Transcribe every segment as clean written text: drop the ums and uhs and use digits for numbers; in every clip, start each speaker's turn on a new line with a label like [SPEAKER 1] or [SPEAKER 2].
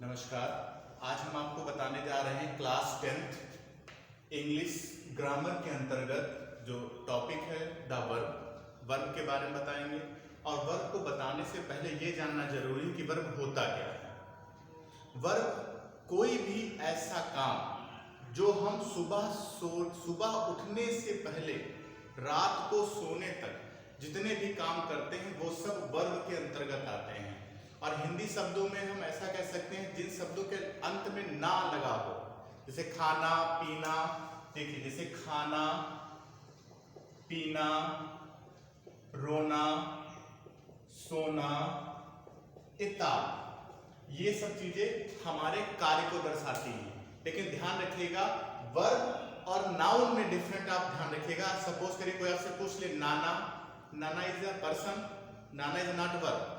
[SPEAKER 1] नमस्कार। आज हम आपको बताने जा रहे हैं क्लास 10th इंग्लिश ग्रामर के अंतर्गत जो टॉपिक है द वर्ब के बारे में बताएंगे। और वर्ब को बताने से पहले ये जानना जरूरी है कि वर्ब होता क्या है। वर्ब कोई भी ऐसा काम जो हम सुबह उठने से पहले रात को सोने तक जितने भी काम करते हैं वो सब वर्ब के अंतर्गत आते हैं। और हिंदी शब्दों में हम ऐसा कह सकते हैं जिन शब्दों के अंत में ना लगा हो, जैसे खाना पीना। देखिए, जैसे खाना पीना, रोना, सोना इत्यादि, ये सब चीजें हमारे कार्य को दर्शाती हैं। लेकिन ध्यान रखिएगा, वर्ब और नाउन में डिफरेंट आप ध्यान रखिएगा। सपोज करिए कोई आपसे पूछ ले नाना, नाना is a person, Nana is not verb.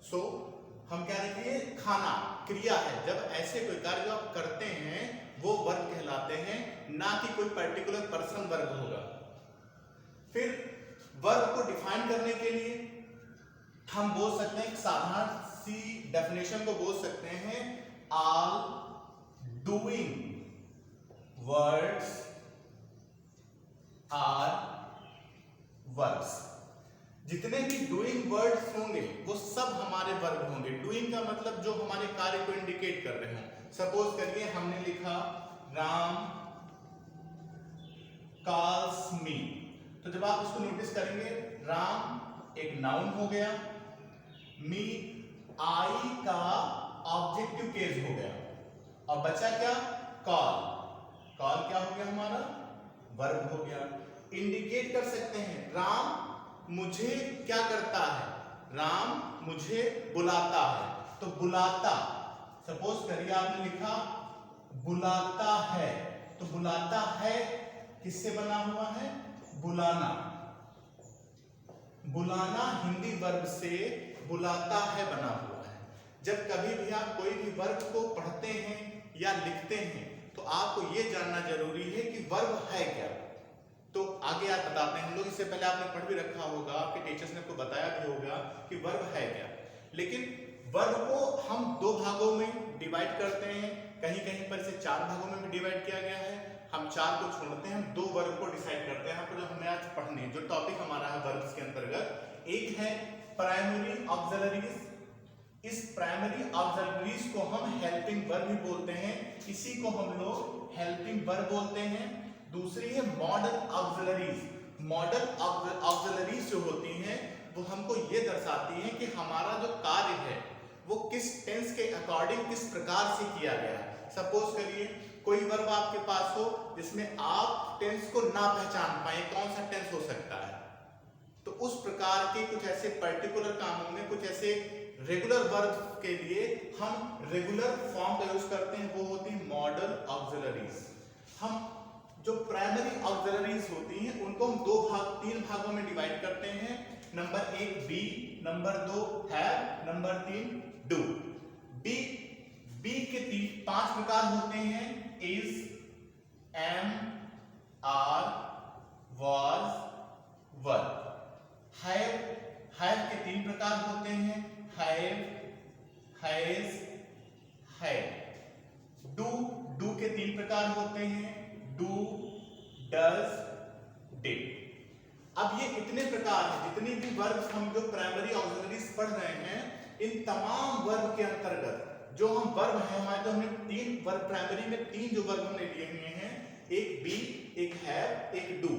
[SPEAKER 1] सो हम क्या रखेंगे, खाना क्रिया है। जब ऐसे कोई कार्य जो आप करते हैं वो वर्ब कहलाते हैं, ना कि कोई पर्टिकुलर पर्सन वर्ब होगा। फिर वर्ब को डिफाइन करने के लिए हम बोल सकते हैं, एक साधारण सी डेफिनेशन को बोल सकते हैं, all doing words are verbs. जितने भी डूइंग वर्ड्स होंगे वो सब हमारे वर्ब होंगे। डूइंग का मतलब जो हमारे कार्य को इंडिकेट कर रहे हैं। सपोज करिए हमने लिखा राम कॉल्स मी, तो जब आप उसको नोटिस करेंगे, राम एक नाउन हो गया, मी आई का ऑब्जेक्टिव केस हो गया, और बचा क्या, कॉल। कॉल क्या हो गया हमारा, वर्ब हो गया। इंडिकेट कर सकते हैं, राम मुझे क्या करता है, राम मुझे बुलाता है, तो बुलाता। सपोज करिए आपने लिखा बुलाता है, तो बुलाता है किससे बना हुआ है, बुलाना। बुलाना हिंदी वर्ब से बुलाता है बना हुआ है। जब कभी भी आप कोई भी वर्ब को पढ़ते हैं या लिखते हैं तो आपको यह जानना जरूरी है कि वर्ब है क्या। तो आगे आप बताते हैं, हम लोग इससे पहले आपने पढ़ भी रखा होगा, आपके टीचर्स ने आपको बताया भी होगा कि वर्ब है क्या। लेकिन वर्ब को हम दो भागों में डिवाइड करते हैं, कहीं कहीं पर इसे 4 भागों में भी डिवाइड किया गया है। हम 4 को छोड़ते हैं, हम 2 वर्ब को डिसाइड करते हैं। आपको जो हमने आज पढ़ने जो टॉपिक हमारा है वर्ब्स के अंतर्गत, एक है प्राइमरी ऑक्सिलरीज। इस प्राइमरी ऑक्सिलरीज को हम हेल्पिंग वर्ब भी बोलते हैं, इसी को हम लोग हेल्पिंग वर्ब बोलते हैं। दूसरी है मॉडल ऑक्सिलरीज। मॉडल ऑक्सिलरीज जो होती हैं वो हमको ये दर्शाती हैं कि हमारा जो कार्य है वो किस टेंस के अकॉर्डिंग किस प्रकार से किया गया है। सपोज करिए कोई वर्ब आपके पास हो जिसमें आप टेंस को ना पहचान पाए, कौन सा टेंस हो सकता है, तो उस प्रकार के कुछ ऐसे पर्टिकुलर कामों में, कुछ ऐसे रेगुलर वर्ब के लिए हम रेगुलर फॉर्म का यूज करते हैं, वो होती है मॉडल ऑक्सिलरीज। हम जो प्राइमरी ऑक्सिलरीज होती हैं उनको हम 3 भागों में डिवाइड करते हैं। Number 1 be, number 2 have, number 3 do. Be के 5 प्रकार होते हैं, is, am, are, was, were. Have के 3 प्रकार होते हैं, हैव, हैज, हैड। डू के 3 प्रकार होते हैं, डू, डज, डिड। अब ये इतने प्रकार हैं, जितनी भी वर्ब हम जो प्राइमरी ऑक्सिलरीज पढ़ रहे हैं, इन तमाम वर्ब के अंतर्गत जो हम वर्ब है हमारे, तो हमने 3 वर्ब, प्राइमरी में 3 जो वर्ब हमने लिए हुए हैं, एक बी, एक हैव, एक डू।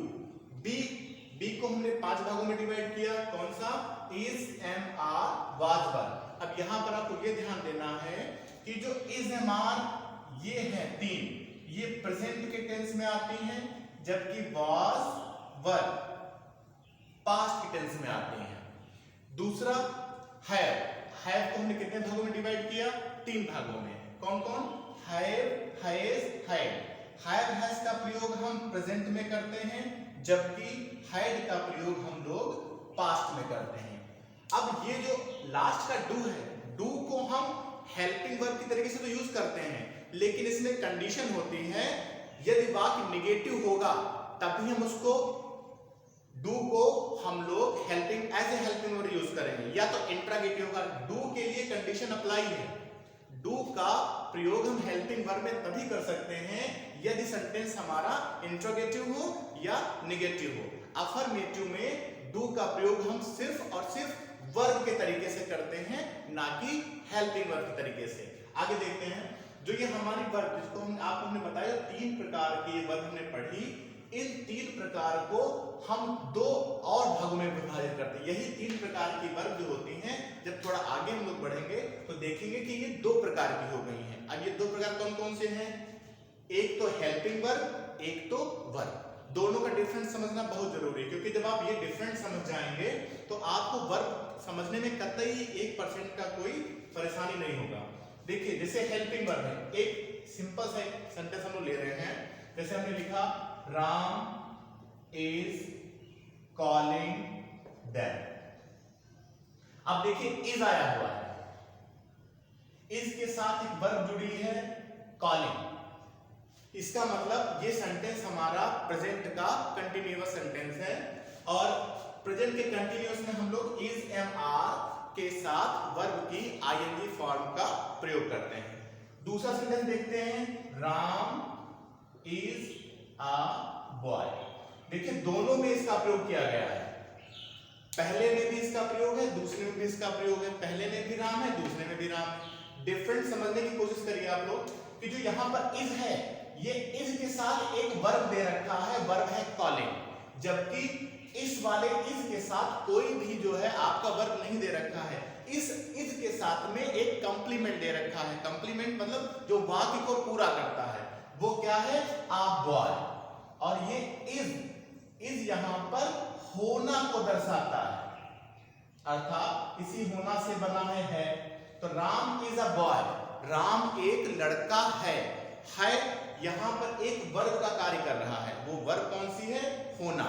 [SPEAKER 1] बी को हमने 5 भागों में डिवाइड किया, कौन सा, इज, एम, आर, वाज, वर। अब यहां पर आपको ये ध्यान देना है कि जो इज, एम, आर ये है 3, ये प्रेजेंट के टेंस में आती हैं, जबकि वाज, वर पास्ट के टेंस में आती हैं। दूसरा हैव को हमने कितने भागों में डिवाइड किया, 3 भागों में। कौन कौन, हैव, हैज, हैड। हैज का प्रयोग हम प्रेजेंट में करते हैं, जबकि हैड का प्रयोग हम लोग पास्ट में करते हैं। अब ये जो लास्ट का डू है, डू को हम हेल्पिंग वर्ब की तरीके से तो यूज करते हैं, लेकिन इसमें कंडीशन होती है, यदि वाक्य निगेटिव होगा तभी हम उसको डू को हम लोग helping as a helping verb use करेंगे, या तो इंट्रागेटिव होगा। डू के लिए कंडीशन अप्लाई है, डू का प्रयोग हम हेल्पिंग वर्ब में तभी कर सकते हैं यदि सेंटेंस हमारा इंट्रोगेटिव हो या नेगेटिव हो। अफर्मेटिव में डू का प्रयोग हम सिर्फ और सिर्फ वर्ब के तरीके से करते हैं, ना कि हेल्पिंग वर्ब के तरीके से। आगे देखते हैं, जो ये हमारी वर्ब जिसको हमने बताया 3 प्रकार की ये वर्ब हमने पढ़ी, इन 3 प्रकार को हम 2 और भागों में विभाजित करते हैं। यही 3 प्रकार की वर्ब जो होती हैं, जब थोड़ा आगे हम लोग बढ़ेंगे तो देखेंगे कि ये 2 प्रकार की हो गई हैं। अब ये 2 प्रकार कौन कौन से हैं? एक तो हेल्पिंग वर्ब, एक तो वर्ब। दोनों का डिफरेंस समझना बहुत जरूरी है, क्योंकि जब आप ये डिफरेंस समझ जाएंगे तो आपको वर्ब समझने में कतई 1% का कोई परेशानी नहीं होगा। देखिए, जैसे हेल्पिंग वर्ब है, एक सिंपल सा सेंटेंस हम लोग ले रहे हैं। जैसे हमने लिखा राम इज कॉलिंग देम। अब देखिए इज आया हुआ है, इज के साथ एक वर्ब जुड़ी है कॉलिंग। इसका मतलब ये सेंटेंस हमारा प्रेजेंट का कंटिन्यूअस सेंटेंस है, और प्रेजेंट के कंटिन्यूअस में हम लोग इज एम आर के साथ वर्ब की आईएनजी फॉर्म का प्रयोग करते हैं। दूसरा सेंटेंस देखते हैं, राम इज अ बॉय। देखिए दोनों में इसका प्रयोग किया गया है, पहले में भी इसका प्रयोग है, दूसरे में भी इसका प्रयोग है। पहले में भी राम है, दूसरे में भी राम है। डिफरेंस समझने की कोशिश करिए आप लोग कि जो यहां पर इज है, ये इज के साथ एक वर्ब दे रखा है, वर्ब है कॉलिंग, जबकि इस वाले इज के साथ कोई भी जो है आपका वर्ब नहीं दे रखा है। इस इज के साथ में एक कंप्लीमेंट दे रखा है। कंप्लीमेंट मतलब जो वाक्य को पूरा करता है, वो क्या है? आ बॉय। और ये इज यहां पर होना को दर्शाता है, अर्थात इसी होना से बना है। तो Ram is a boy, Ram एक लड़का है यहां पर एक वर्ब का कार्य कर रहा है। वो वर्ब कौन सी है? होना।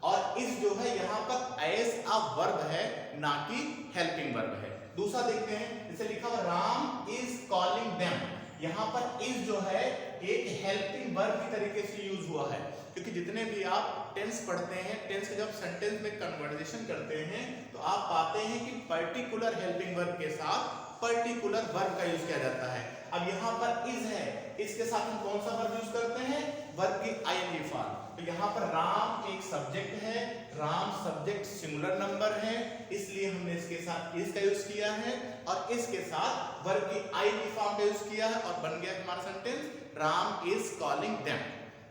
[SPEAKER 1] और इस जो है यहां पर एज अ वर्ब है, ना कि हेल्पिंग वर्ब है। दूसरा देखते हैं, जैसे लिखा हुआ राम इज कॉलिंग देम। यहां पर इज जो है एक हेल्पिंग वर्ब की तरीके से यूज हुआ है, क्योंकि जितने भी आप टेंस पढ़ते हैं, टेंस के जब सेंटेंस में कन्वर्सेशन करते हैं तो आप पाते हैं कि पर्टिकुलर हेल्पिंग वर्ब के साथ पर्टिकुलर वर्ब का यूज किया जाता है। अब यहाँ पर इज है, इसके साथ हम कौन सा वर्ब यूज करते हैं? वर्ब की आईएनजी फॉर्म। तो यहाँ पर राम एक सब्जेक्ट है, राम सब्जेक्ट सिंगुलर नंबर है, इसलिए हमने इसके साथ इज का यूज किया है, और इसके साथ वर्ब की आईएनजी फॉर्म का यूज किया है, और बन गया हमारा sentence Ram is calling them.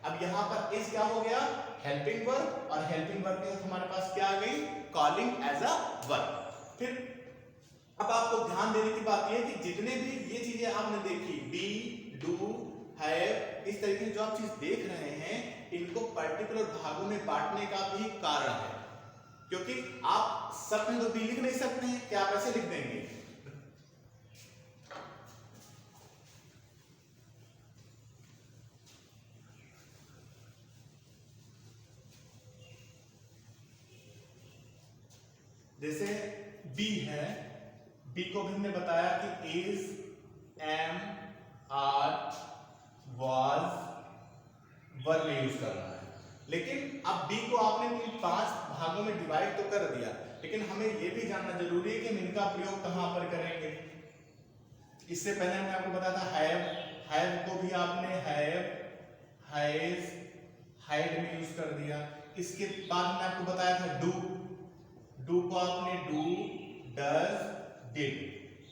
[SPEAKER 1] अब यहाँ पर इज क्या हो गया? हेल्पिंग वर्ब, और हेल्पिंग वर्ब के साथ हमारे पास क्या आ गई? Calling as a verb. फिर अब आपको ध्यान देने की बात यह है कि जितने भी ये चीजें आपने देखी, बी, डू, हैव, इस तरीके से जो आप चीज देख रहे हैं, इनको पर्टिकुलर भागों में बांटने का भी कारण है, क्योंकि आप सब में तो बी लिख नहीं सकते हैं, क्या आप ऐसे लिख देंगे? जैसे बी है, बी को भी हमने बताया कि is, am, are, was, verb में यूज करना है। लेकिन अब बी को आपने 5 भागों में डिवाइड तो कर दिया, लेकिन हमें यह भी जानना जरूरी है कि हम इनका प्रयोग कहां पर करेंगे। इससे पहले मैंने आपको बताया था हैव को भी आपने हैव, हैज, हैड में यूज कर दिया। इसके बाद मैंने आपको बताया था डू को आपने डू, डज, डिड,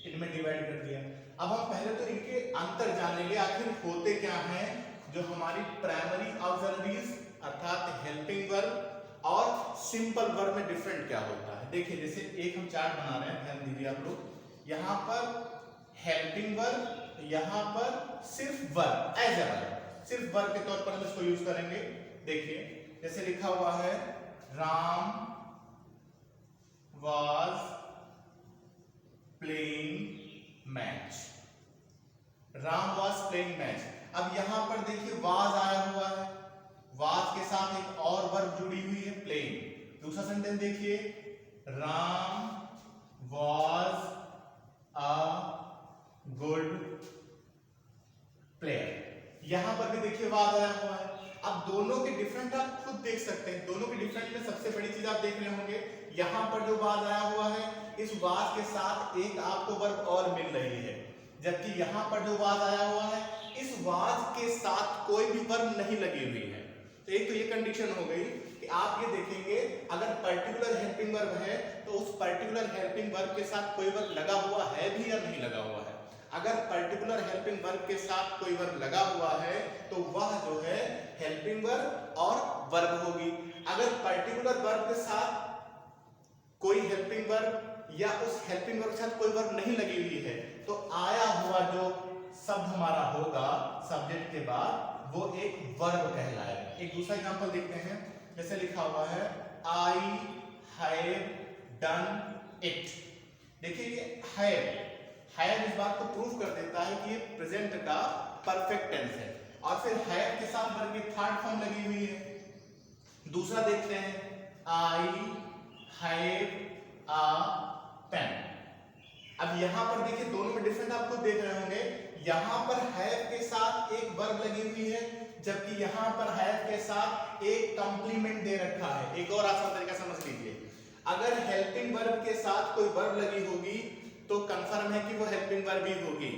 [SPEAKER 1] इनमें डिवाइड कर दिया। अब हम पहले तो इनके अंतर जानेंगे, आखिर होते क्या हैं जो हमारी प्राइमरी ऑक्सिलरीज अर्थात हेल्पिंग वर्ब और सिंपल वर्ब में डिफरेंट क्या होता है। देखिए, जैसे एक हम चार्ट बना रहे हैं, ध्यान दीजिए आप लोग। यहाँ पर हेल्पिंग वर्ब, यहाँ पर सिर्फ वर्ब, एज अ वर्ब, सिर्फ वर्ब के तौर पर हम इसको यूज करेंगे। देखिए, जैसे लिखा हुआ है Ram was playing match, Ram was playing match। अब यहां पर देखिए was आया हुआ है, was के साथ एक और वर्ब जुड़ी हुई है playing। दूसरा सेंटेंस देखिए, Ram was a good player, यहां पर भी देखिए was आया हुआ है। अब दोनों के डिफरेंट आप खुद देख सकते हैं, दोनों के डिफरेंट में सबसे बड़ी चीज आप देख रहे होंगे, यहां पर जो वाज आया हुआ है, इस वाज के साथ एक आपको वर्ब और मिल रही है, जबकि यहाँ पर जो वाज आया हुआ है इस वाज के साथ कोई भी वर्ब नहीं लगी हुई है। तो एक तो ये कंडीशन हो गई कि आप ये देखेंगे अगर पर्टिकुलर हेल्पिंग वर्ब है तो उस पर्टिकुलर हेल्पिंग वर्ब के साथ कोई वर्ब लगा हुआ है भी या नहीं लगा हुआ है। अगर पर्टिकुलर हेल्पिंग वर्ब के साथ कोई वर्ब लगा हुआ है तो वह जो है हेल्पिंग वर्ब और वर्ब होगी। अगर पर्टिकुलर वर्ब के साथ कोई हेल्पिंग वर्ब या उस हेल्पिंग वर्ब के साथ कोई वर्ब नहीं लगी हुई है तो आया हुआ जो शब्द हमारा होगा सब्जेक्ट के बाद वो एक वर्ब कहलाएगा। एक दूसरा एग्जांपल देखते हैं, जैसे लिखा हुआ है आई हैव डन इट। देखिए ये हैव इस बात को प्रूव कर देता है कि ये प्रेजेंट का परफेक्ट टेंस है और फिर हैव के साथ वर्ब की थर्ड फॉर्म लगी हुई है। दूसरा देखते हैं आई हैव अ पेन। अब यहां पर देखिए दोनों में डिफरेंट आपको देख रहे होंगे, यहां पर हैव के साथ एक वर्ब लगी हुई है जबकि यहां पर हैव के साथ एक कंप्लीमेंट दे रखा है। एक और आसान तरीका समझ लीजिए, अगर हेल्पिंग वर्ब के साथ कोई वर्ब लगी होगी तो कंफर्म है कि वो हेल्पिंग वर्ब ही होगी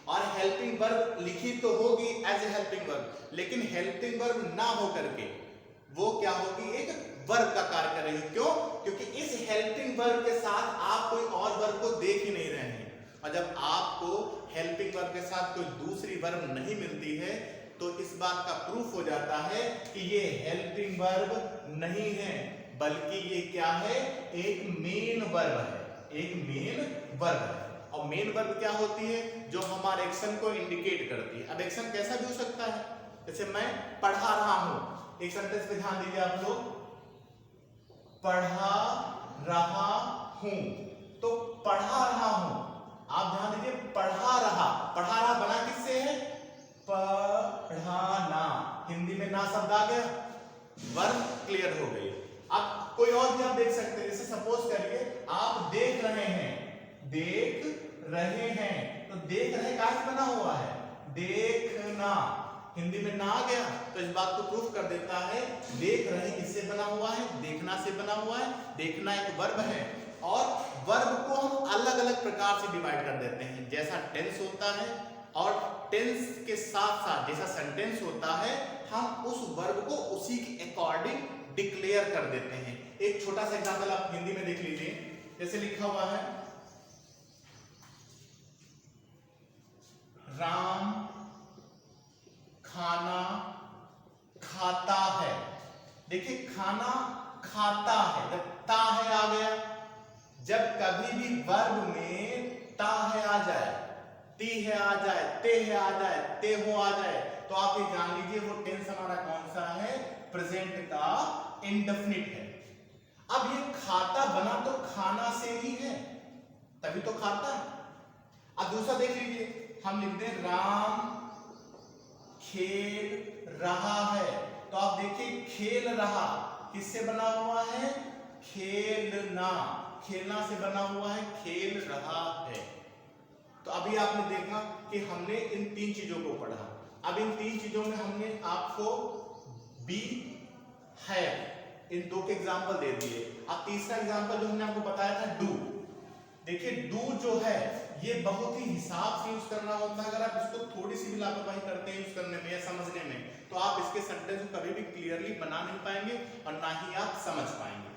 [SPEAKER 1] और हेल्पिंग वर्ब लिखी तो होगी एज ए हेल्पिंग वर्ब, लेकिन हेल्पिंग वर्ब ना होकर के वो क्या होगी एक वर्ब का कार्य कर रही है। क्यों? क्योंकि इस हेल्पिंग वर्ब के साथ आप कोई और वर्ब को देख ही नहीं रहे हैं और जब आपको हेल्पिंग वर्ब के साथ कोई दूसरी वर्ब नहीं मिलती है तो इस बात का प्रूफ हो जाता है कि ये हेल्पिंग वर्ब नहीं है बल्कि ये क्या है एक मेन वर्ब है, एक मेन वर्ब है। और मेन वर्ब क्या होती है? जो हमारे एक्शन को इंडिकेट करती है। अब एक्शन कैसा भी हो सकता है, जैसे मैं पढ़ा रहा हूं, एक सेंटेंस पे ध्यान दीजिए आप लोग, पढ़ा रहा हूं, तो पढ़ा रहा हूं, आप ध्यान दीजिए पढ़ा रहा बना किससे है? पढ़ाना, हिंदी में ना शब्द आ गया, वर्ब क्लियर हो गई। अब कोई और भी आप देख सकते हैं, जैसे सपोज करिए आप देख रहे हैं, तो देख रहे कहां से बना हुआ है? देखना, हिंदी में ना आ गया तो इस बात को प्रूफ कर देता है देख रहे किससे बना हुआ है? देखना से बना हुआ है। देखना एक वर्ब है और वर्ब को हम अलग अलग प्रकार से डिवाइड कर देते हैं, जैसा टेंस होता है और टेंस के साथ साथ जैसा सेंटेंस होता है हम उस वर्ब को उसी के अकॉर्डिंग डिक्लेयर कर देते हैं। एक छोटा सा एग्जांपल आप हिंदी में देख लीजिए, जैसे लिखा हुआ है राम खाना खाता है। देखिए खाना खाता है, जब ता है आ गया, जब कभी भी वर्ब में ता है आ जाए, ती है आ जाए, ते है आ जाए, ते हो आ जाए, तो आप ये जान लीजिए वो टेंस हमारा कौन सा है? प्रेजेंट का इंडेफिनिट है। अब ये खाता बना तो खाना से ही है, तभी तो खाता है। अब दूसरा देख लीजिए, हम लिखते हैं राम खेल रहा है, तो आप देखिए खेल रहा किससे बना हुआ है? खेलना, खेलना से बना हुआ है, खेल रहा है। तो अभी आपने देखा कि हमने इन तीन चीजों को पढ़ा। अब इन तीन चीजों में हमने आपको बी है इन दो के एग्जाम्पल दे दिए। अब तीसरा एग्जाम्पल जो हमने आपको बताया था डू। देखिए डू जो है ये बहुत ही हिसाब से यूज करना होता है। अगर आप इसको थोड़ी सी भी लापरवाही करते हैं यूज करने में या समझने में तो आप इसके सेंटेंस को कभी भी क्लियरली बना नहीं पाएंगे और ना ही आप समझ पाएंगे।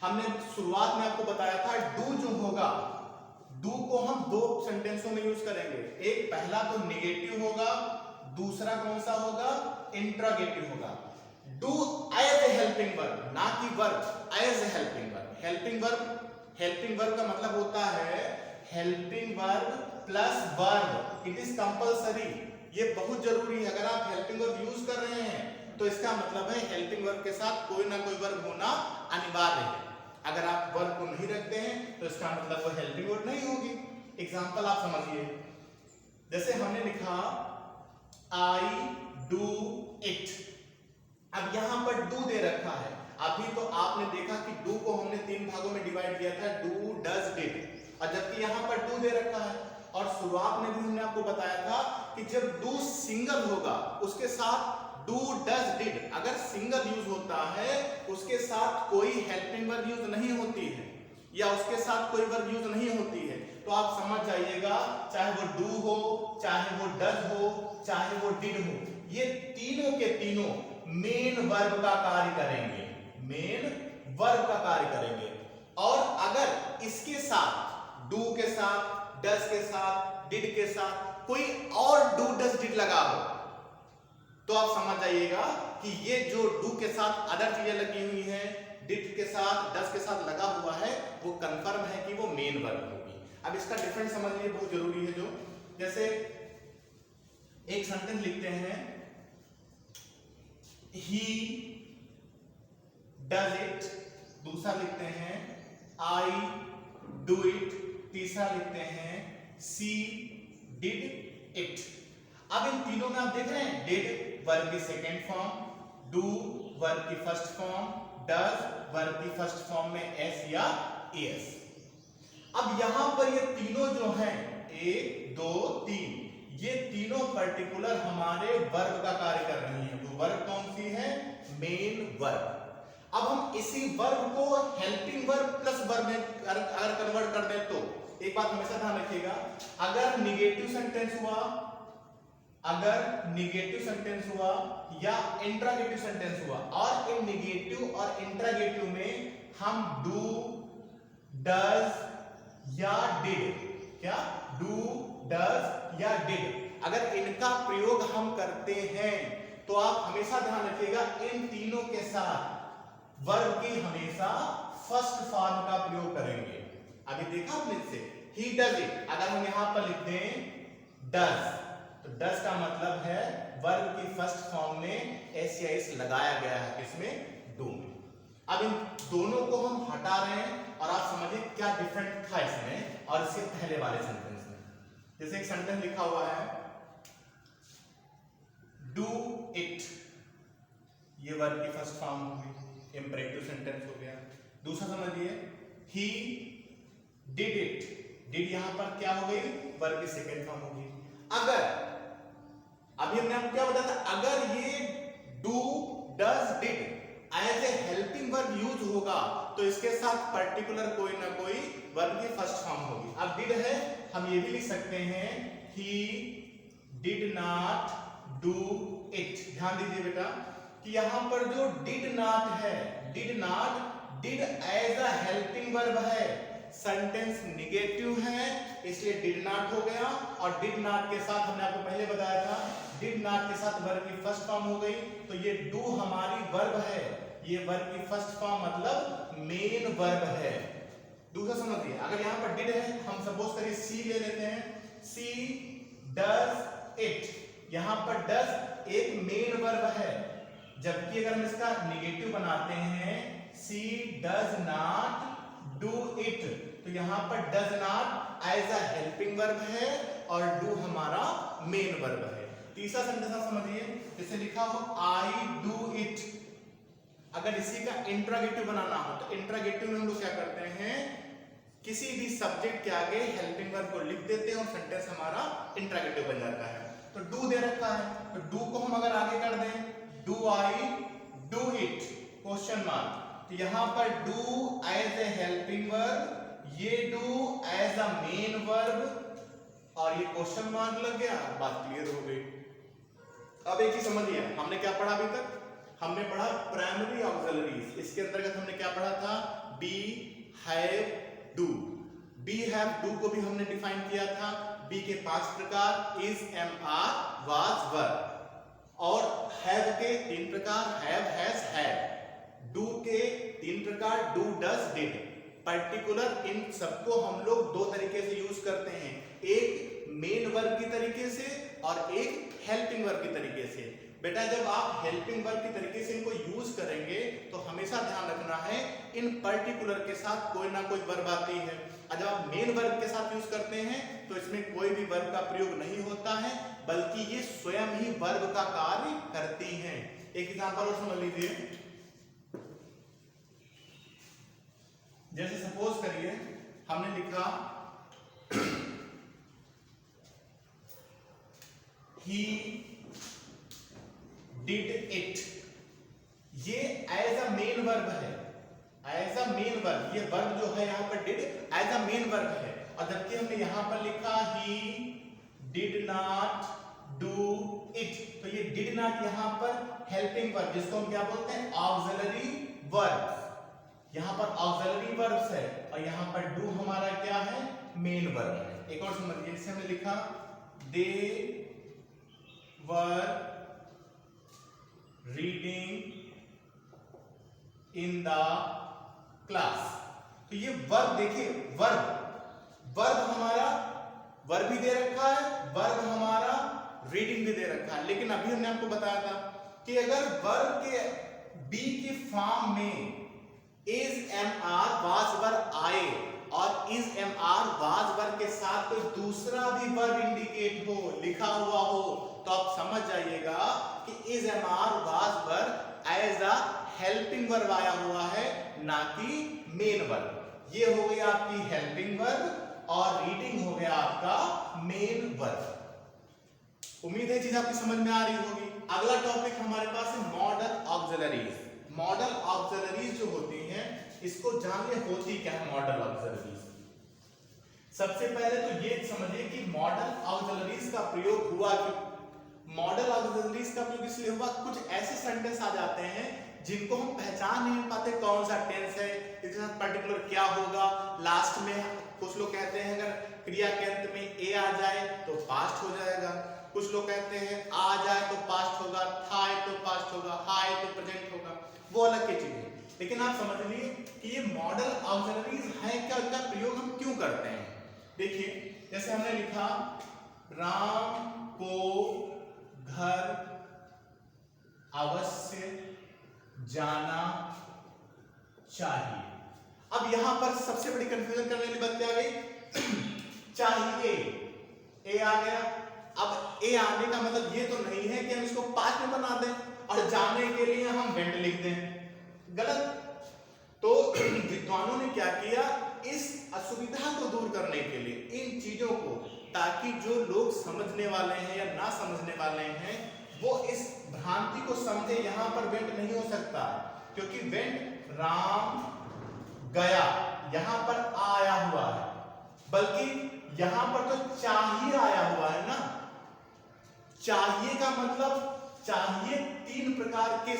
[SPEAKER 1] हमने शुरुआत में आपको बताया था डू जो होगा, डू को हम दो सेंटेंसों में यूज करेंगे। एक पहला तो नेगेटिव होगा, दूसरा कौन सा होगा? इंट्रोगेटिव होगा। Do as a helping verb, ना कि verb, as a helping verb. Helping verb का मतलब होता है helping verb plus verb, it is compulsory. ये बहुत जरूरी है। अगर आप हेल्पिंग वर्ब यूज कर रहे हैं तो इसका मतलब है हेल्पिंग वर्ब के साथ कोई ना कोई वर्ब होना अनिवार्य है। अगर आप वर्ब को नहीं रखते हैं तो इसका मतलब वो हेल्पिंग वर्ब नहीं होगी। एग्जांपल आप समझिए, जैसे हमने लिखा आई डू इट। अब यहां पर डू दे रखा है, अभी तो आपने देखा कि डू को हमने तीन भागों में डिवाइड किया था, डू डज डिड, और जबकि यहां पर डू दे रखा है। और शुरुआत में भी हमने आपको बताया था कि जब डू सिंगल होगा उसके साथ डू डज डिड, अगर सिंगल यूज होता है उसके साथ कोई हेल्पिंग वर्ब यूज नहीं होती है या उसके साथ कोई वर्ब यूज नहीं होती है। तो आप समझ जाइएगा, चाहे वो डू हो, चाहे वो डज हो, चाहे वो डिड हो, ये तीनों के तीनों मेन वर्ब का कार्य करेंगे, मेन वर्ब का कार्य करेंगे। और अगर इसके साथ डू के साथ, डज के साथ, डिड के साथ कोई और डू डज डिड लगा हो तो आप समझ जाइएगा कि ये जो डू के साथ अदर चीजें लगी हुई हैं, डिड के साथ, डज के साथ लगा हुआ है, वो कंफर्म है कि वो मेन वर्ब होगी। अब इसका डिफरेंस समझिए, बहुत जरूरी है। जो जैसे एक सेंटेंस लिखते हैं, ही डज इट, दूसरा लिखते हैं आई डू इट, तीसरा लिखते हैं सी डिड इट। अब इन तीनों में आप देख रहे हैं, डिड वर्ब की सेकेंड फॉर्म, डू वर्ब की फर्स्ट फॉर्म, डज वर्ब की फर्स्ट फॉर्म में एस या एस। अब यहां पर ये तीनों जो हैं, 1 2 3, ये तीनों पर्टिकुलर हमारे वर्ब का कार्य कर रही हैं। तो वर्ब कौन सी है? Main verb. अब हम इसी वर्ब को हेल्पिंग वर्ब प्लस वर्ब में अगर कन्वर्ट कर दें तो एक बात हमेशा ध्यान रखिएगा, अगर निगेटिव सेंटेंस हुआ, अगर निगेटिव सेंटेंस हुआ या इंट्रागेटिव सेंटेंस हुआ, और इन निगेटिव और इंट्रागेटिव में हम डू, डज या डिड, क्या डू, डज या डिड, अगर इनका प्रयोग हम करते हैं तो आप हमेशा ध्यान रखिएगा, इन तीनों के साथ वर्ब की हमेशा फर्स्ट फॉर्म का प्रयोग करेंगे। अभी देखा आपने से ही डज इट, अगर हम यहां पर लिख दें डज, तो डज का मतलब है वर्ब की फर्स्ट फॉर्म में एस या एस लगाया गया है, किसमें? डू में। अब इन दोनों को हम हटा रहे हैं और आप समझिए क्या डिफरेंट था इसमें और इसके पहले वाले सेंटेंस में। जैसे एक सेंटेंस लिखा हुआ है डू इट, ये वर्ब की फर्स्ट फॉर्म हो गई, इंपरेटिव सेंटेंस हो गया। दूसरा समझिए ही डिड इट, डिड यहां पर क्या हो गई? वर्ब की सेकेंड फॉर्म होगी। अगर अभी हमने आपको क्या बताया था, अगर ये do, does, did as a helping verb use होगा तो इसके साथ पर्टिकुलर कोई ना कोई वर्ब की फर्स्ट फॉर्म होगी। अब डिड है, हम ये भी लिख सकते हैं he did not do it. ध्यान दीजिए बेटा कि यहां पर जो डिड नॉट है, did not, did as a helping verb है, सेंटेंस निगेटिव है इसलिए डिड नॉट हो गया, और डिड नॉट के साथ हमने आपको पहले बताया था, डिड नॉट के साथ वर्ब की फर्स्ट फॉर्म हो गई, तो ये डू हमारी वर्ब है, ये वर्ब की फर्स्ट फॉर्म मतलब मेन वर्ब है। दूसरा समझिए, अगर यहां पर डिड है, हम सपोज करिए सी ले लेते हैं, सी डज इट, यहां पर डज एक मेन वर्ब है, जबकि अगर हम इसका निगेटिव बनाते हैं she does not do it, तो यहां पर does not as a helping verb है और डू हमारा मेन वर्ब है। तीसरा सेंटेंस समझिए, जैसे लिखा हो आई डू इट, अगर इसी का इंट्रागेटिव बनाना हो तो इंट्रागेटिव में हम लोग क्या करते हैं, किसी भी सब्जेक्ट के आगे हेल्पिंग वर्ब को लिख देते हैं और सेंटेंस हमारा इंट्रागेटिव बन जाता है। तो डू दे रखा है, तो डू को हम अगर आगे कर दें, do I do it question mark, तो यहां पर do as a helping verb, ये do as a main verb, और ये क्वेश्चन मार्क लग गया, बात क्लियर हो गई। अब एक चीज समझिए, हमने क्या पढ़ा अभी तक? हमने पढ़ा प्राइमरी ऑक्सिलरीज, इसके अंतर्गत हमने क्या पढ़ा था? Be have do, be have do को भी हमने डिफाइन किया था। बी के 5 प्रकार, इज, एम, आर, वाज, वर, और हैव के 3 प्रकार, हैव, हैज, हैड। डू के 3 प्रकार, डू, डज, डिड। पर्टिकुलर इन सबको हम लोग 2 तरीके से यूज करते हैं, एक मेन वर्ब की तरीके से और एक हेल्पिंग वर्ब की तरीके से। बेटा जब आप हेल्पिंग वर्ब की तरीके से इनको यूज करेंगे तो हमेशा ध्यान रखना है इन पर्टिकुलर के साथ कोई ना कोई वर्ब आती है, और जब आप मेन वर्ब के साथ यूज करते हैं तो इसमें कोई भी वर्ब का प्रयोग नहीं होता है, बल्कि ये स्वयं ही वर्ब का कार्य करती हैं। एक एग्जांपल और समझ लीजिए, जैसे सपोज करिए हमने लिखा ही डिड इट, ये एज अ मेन वर्ब है, एज अ मेन वर्ब, ये वर्ब जो है यहां पर did as a main verb है, और जबकि हमने यहां पर लिखा he did not do it, तो ये डिड नॉट यहां पर हेल्पिंग वर्ब, जिसको हम क्या बोलते हैं ऑक्सिलरी वर्ब। यहां पर ऑक्सिलरी वर्ब्स है और यहां पर डू हमारा क्या है मेन वर्ब है। एक और समझिए, जैसे हमने लिखा they were reading in the class, तो ये वर्ब देखिए, वर्ब हमारा वर्ब भी दे रखा है, वर्ब हमारा रीडिंग भी दे रखा है। लेकिन अभी हमने आपको बताया था कि अगर वर्ब के बी के फॉर्म में is am are was verb आए और is am are was verb के साथ कोई दूसरा भी वर्ब इंडिकेट हो, लिखा हुआ हो, तो आप समझ जाइएगा कि is am are was verb as a helping verb आया हुआ है, ना कि मेन वर्ब। ये हो गई आपकी हेल्पिंग वर्ब और रीडिंग हो गया आपका मेन वर्ब। उम्मीद है चीज आपकी समझ में आ रही होगी। अगला टॉपिक हमारे पास है मॉडल ऑक्सिलरीज। मॉडल ऑक्सिलरीज जो होती हैं, इसको जानिए होती क्या है मॉडल ऑक्सिलरीज। सबसे पहले तो ये समझिए कि मॉडल ऑक्सिलरीज का प्रयोग हुआ क्यों। मॉडल ऑक्सिलरीज का प्रयोग इसलिए हुआ, कुछ ऐसे सेंटेंस आ जाते हैं जिनको हम पहचान नहीं पाते कौन सा टेंस है, इसके साथ पर्टिकुलर क्या होगा। लास्ट में कुछ लोग कहते हैं अगर क्रिया के अंत में ए आ जाए तो पास्ट हो जाएगा, कुछ लोग कहते हैं आ जाए तो पास्ट होगा, था तो पास्ट होगा, हाय तो प्रेजेंट होगा, वो अलग की चीज है। लेकिन आप समझ लीजिए कि ये मॉडल ऑक्सिलरीज है क्या, इनका प्रयोग हम क्यों करते हैं। देखिए जैसे हमने लिखा राम को घर अवश्य जाना चाहिए। अब यहां पर सबसे बड़ी कंफ्यूजन करने वाली बात क्या आ गई चाहिए, ए आ गया। अब ए आने का मतलब ये तो नहीं है कि हम इसको पास्ट में बना दें और जाने के लिए हम वेंट लिख दें, गलत। तो विद्वानों ने क्या किया, इस असुविधा को दूर करने के लिए इन चीजों को, ताकि जो लोग समझने वाले हैं या ना समझने वाले हैं वो इस भ्रांति को समझे, यहां पर वेंट नहीं हो सकता क्योंकि वेंट राम गया यहां पर आया हुआ है, बल्कि यहां पर तो चाहिए आया हुआ है ना। चाहिए का मतलब, चाहिए तीन प्रकार के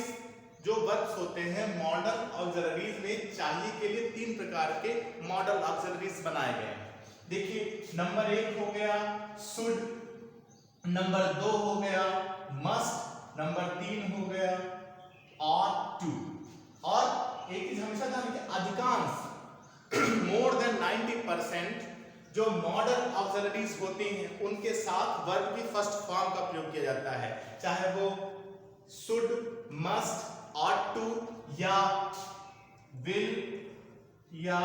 [SPEAKER 1] जो वर्ब्स होते हैं मॉडल ऑक्सिलरीज में, चाहिए के लिए तीन प्रकार के मॉडल ऑक्सिलरीज बनाए गए हैं। देखिए नंबर 1 हो गया शुड, नंबर 2 हो गया मस्ट, नंबर 3 हो गया ought to। और एक चीज हमेशा ध्यान रखिए, अधिकांश मोर देन 90% जो मॉडल ऑक्सिलरीज होती हैं उनके साथ वर्ब की फर्स्ट फॉर्म का प्रयोग किया जाता है, चाहे वो शुड, मस्ट, ought to या will या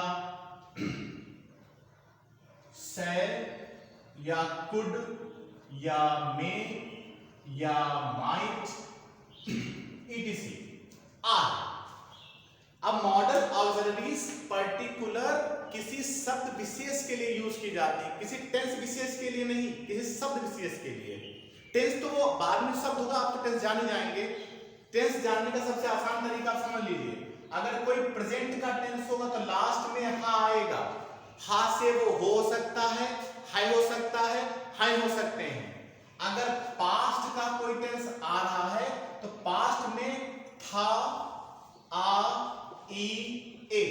[SPEAKER 1] shall या could या may या might etc are। अब मॉडल ऑक्सिलरीज पर्टिकुलर किसी शब्द विशेष के लिए यूज की जाती है, किसी टेंस विशेष के लिए नहीं, किसी शब्द विशेष के लिए। टेंस तो वो बाद में शब्द होगा, आप तो टेंस जान ही जाएंगे। टेंस जानने का सबसे आसान तरीका आप समझ लीजिए, अगर कोई प्रेजेंट का टेंस होगा तो लास्ट में हा आएगा, हा से वो हो सकता है, हाय हो सकता है, हाय हो सकते हैं। अगर पास्ट का कोई टेंस आ रहा है तो पास्ट में था, आ, ई, ए।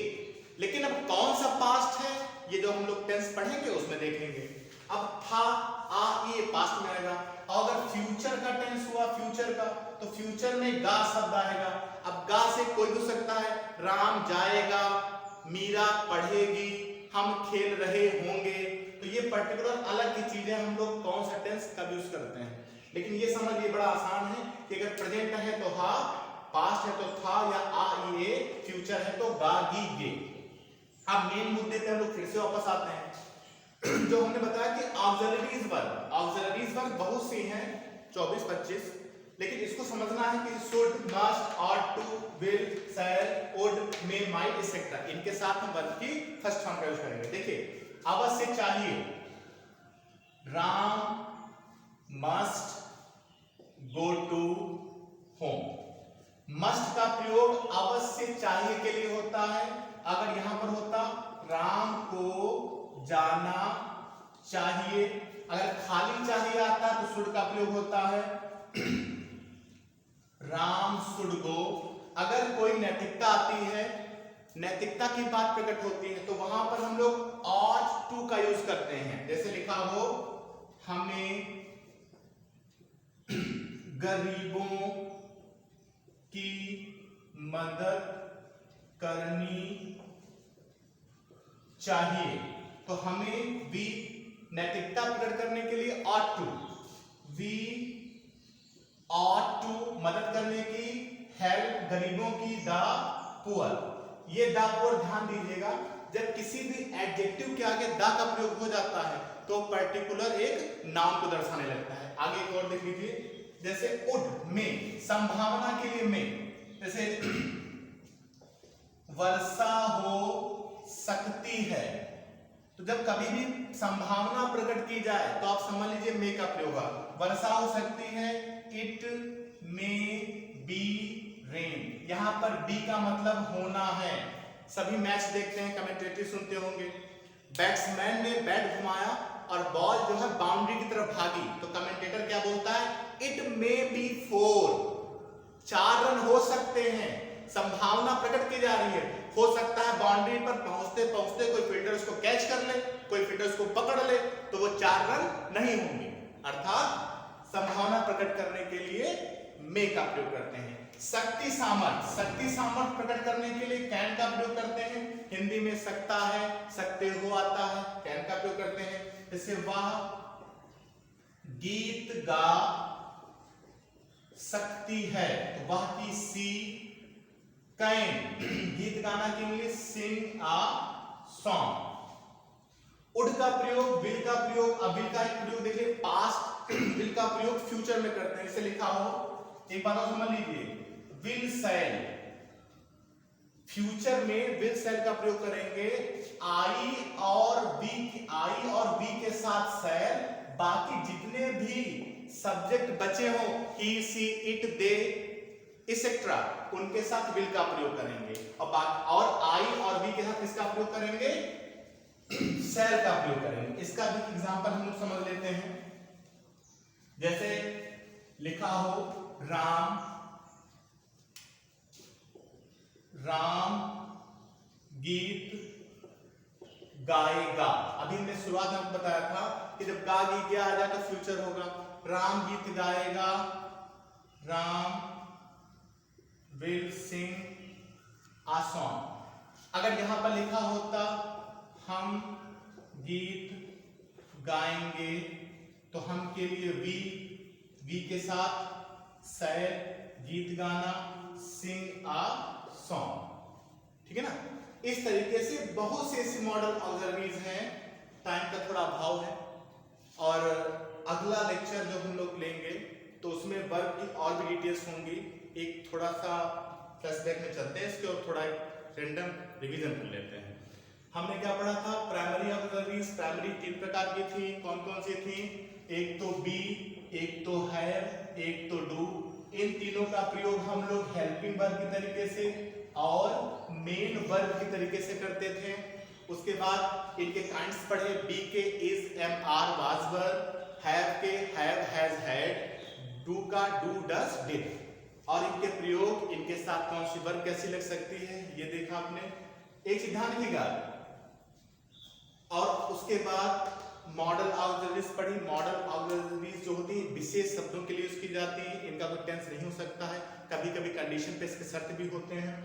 [SPEAKER 1] लेकिन अब कौन सा पास्ट है ये जो हम लोग टेंस पढ़ेंगे उसमें देखेंगे। अब था, आ, ई पास्ट में आएगा। और अगर फ्यूचर का टेंस हुआ, फ्यूचर का, तो फ्यूचर में गा शब्द आएगा। अब गा से कोई हो सकता है, राम जाएगा, मीरा पढ़ेगी, हम खेल रहे होंगे। तो ये पर्टिकुलर अलग की चीजें हम लोग कौन सा टेंस कब यूज करते हैं। लेकिन ये समझिए बड़ा आसान है कि अगर प्रेजेंट है तो हा, पास्ट है तो था या आ, ये, फ्यूचर है तो गा, गी, गे। अब मेन मुद्दे पे हम लोग फिर से वापस आते हैं जो हमने बताया कि ऑक्सिलरीज वर्ब बहुत सी हैं, 24-25, लेकिन इसको समझना है कि should, must, ought to, will, shall, would, may, might etc, इनके साथ हम वर्ब की फर्स्ट फॉर्म का यूज करेंगे। देखिए अवश्य चाहिए, Ram must go to home. Must का प्रयोग अवश्य चाहिए के लिए होता है। अगर यहां पर होता राम को जाना चाहिए। अगर खाली चाहिए आता तो शुड का प्रयोग होता है राम शुड गो। अगर कोई नैतिकता आती है, नैतिकता की बात प्रकट होती है, तो वहां पर हम लोग ought to का यूज करते हैं। जैसे लिखा हो हमें गरीबों की मदद करनी चाहिए, तो हमें वी नैतिकता प्रकट करने के लिए ought to, we ought to मदद करने की, हेल्प गरीबों की, द पुअर। ये द पुअर ध्यान दीजिएगा, जब किसी भी एडजेक्टिव के आगे द का प्रयोग हो जाता है तो पर्टिकुलर एक नाउन को दर्शाने लगता है। आगे एक और देख लीजिए, जैसे उड में, संभावना के लिए में, जैसे वर्षा हो सकती है, तो जब कभी भी संभावना प्रकट की जाए तो आप समझ लीजिए मे का प्रयोग होगा। वर्षा हो सकती है, इट मे बी रेन। यहां पर बी का मतलब होना है। सभी मैच देखते हैं, कमेंटेटरी सुनते होंगे। बैट्समैन ने बैट घुमाया और बॉल जो है बाउंड्री की तरफ भागी, तो कमेंटेटर क्या बोलता है, इट मे बी 4, 4 रन हो सकते हैं। संभावना प्रकट की जा रही है, हो सकता है बाउंड्री पर पहुंचते पहुंचते कोई फील्डर उसको कैच कर ले, कोई फील्डर उसको पकड़ ले, तो वो 4 रन नहीं होंगे। अर्थात संभावना प्रकट करने के लिए मे का प्रयोग करते हैं। शक्ति सामर्थ्य, शक्ति सामर्थ्य प्रकट करने के लिए कैन का प्रयोग करते हैं। हिंदी में सकता है, सकते हो आता है, कैन का प्रयोग करते हैं। जैसे वह गीत गा सकती है, तो वह की सी कैन, गीत गाना की इंग्लिश सिंग आ सॉन्ग। उड का प्रयोग, विल का प्रयोग, अब विल का एक प्रयोग देखिए पास्ट, विल का प्रयोग फ्यूचर में करते हैं। इसे लिखा हो, एक बात और समझ लीजिए, विल शैल, फ्यूचर में विल शैल का प्रयोग करेंगे आई और बी के साथ शैल, बाकी जितने भी सब्जेक्ट बचे हो ही सी इट दे इसेट्रा, उनके साथ विल का प्रयोग करेंगे। और आई और बी के साथ किसका प्रयोग करेंगे, शैल का प्रयोग करेंगे। इसका भी एग्जांपल हम लोग समझ लेते हैं। जैसे लिखा हो राम गीत गाएगा। अभी हमने शुरुआत में बताया था कि जब गा गीत आ जाए तो फ्यूचर होगा। राम गीत गाएगा, Ram will sing a song. अगर यहां पर लिखा होता हम गीत गाएंगे, तो हम के लिए वी के साथ शैल, गीत गाना, सिंग आ सॉन्ग। ठीक है ना। इस तरीके से बहुत से ऐसे मॉडल ऑक्सिलरीज हैं। टाइम का थोड़ा अभाव है और अगला लेक्चर जो हम लोग लेंगे तो उसमें वर्ब की और भी डिटेल्स होंगी। एक थोड़ा सा फ्लैशबैक में चलते हैं इसके और थोड़ा रैंडम रिवीजन कर लेते हैं। हमने क्या पढ़ा था, प्राइमरी ऑक्सिलरीज। प्राइमरी 3 प्रकार की थी, कौन कौन सी थी, एक तो बी, एक तो हैव, एक तो डू। इन तीनों का प्रयोग हम लोग हेल्पिंग वर्ब की तरीके से और मेन वर्ब की तरीके से करते थे। उसके बाद इनके काइंड्स पढ़े, बी के is, am are was verb, have के हैव हैज हैड, डू का डू डज डिड, और इनके प्रयोग, इनके साथ कौन सी वर्ब कैसी लग सकती है ये देखा आपने। एक चीज ध्यान रखिएगा। और उसके बाद मॉडल ऑक्सिलरीज पढ़ी। मॉडल ऑक्सिलरीज जो होती है विशेष शब्दों के लिए यूज की जाती है। इनका कोई टेंस नहीं हो सकता है, कभी कभी कंडीशन पे इसके शर्त भी होते हैं।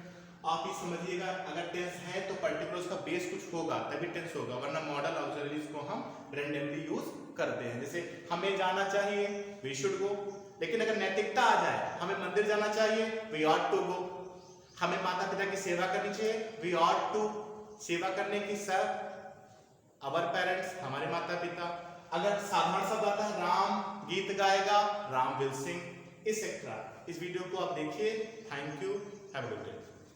[SPEAKER 1] आप ये समझिएगा, अगर टेंस है तो पर्टिकुलर उसका बेस कुछ होगा तभी टेंस होगा, वरना मॉडल ऑक्सिलरीज को हम रैंडमली यूज करते हैं। जैसे हमें जाना चाहिए, वी शुड गो। लेकिन अगर नैतिकता आ जाए, हमें मंदिर जाना चाहिए, वी ऑट टू गो। हमें माता पिता की सेवा करनी चाहिए, वी ऑट टू सेवा करने की सर अवर पेरेंट्स, हमारे माता पिता। अगर साधारण शब्द आता है, राम गीत गाएगा, राम विल सिंग, एक्सेट्रा। इस वीडियो को आप देखिए। Thank you, have a good day.